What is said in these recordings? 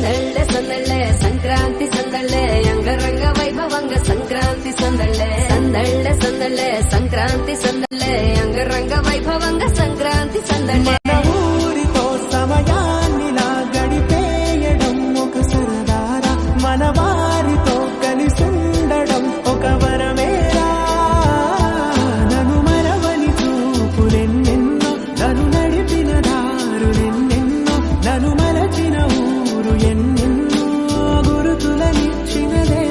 సందళ్ళే సందళ్ళే సంక్రాంతి సందళ్ళే అంగరంగ వైభవంగ సంక్రాంతి సందళ్ళే సందళ్ళే సందళ్ళే సంక్రాంతి సందళ్ళే అంగరంగ వైభవంగ సంక్రాంతి సందళ్ళే ఊరితో సమయాన్నిలా గడిపేయడం ఒక సరదారా మన వారితో కలిసుండడం ఒక వరమేరా నన్ను మరవని చూపులెన్నెన్నో నన్ను నడిపిన దారులెన్నెన్నో నన్ను మరచిన ఊరు ఎన్నెన్నో గురుతులనిచ్చినదే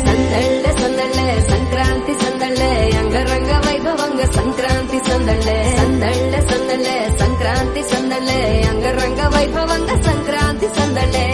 సందళ్ళే సందళ్ళే సంక్రాంతి సందళ్ళే అంగరంగ వైభవంగ సంక్రాంతి సందళ్ళే సందళ్ళే సందళ్ళే సంక్రాంతి సందళ్ళే అంగరంగ వైభవంగ సంక్రాంతి సందళ్ళే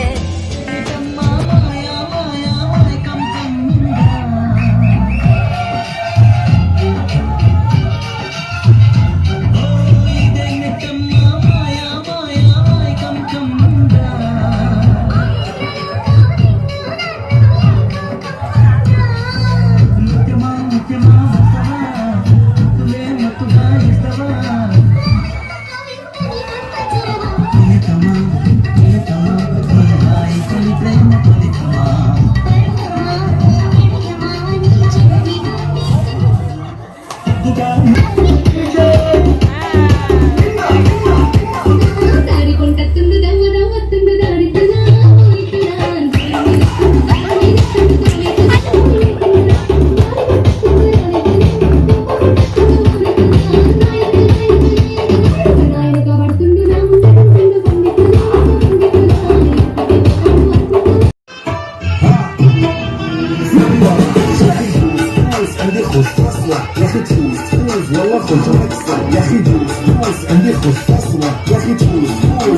يا اخي تفوز والله خرج اكثر يا اخي دوز عندي خوش فاصله يا اخي تفوز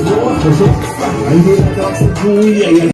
والله خرج اكثر عندي لك راس قويه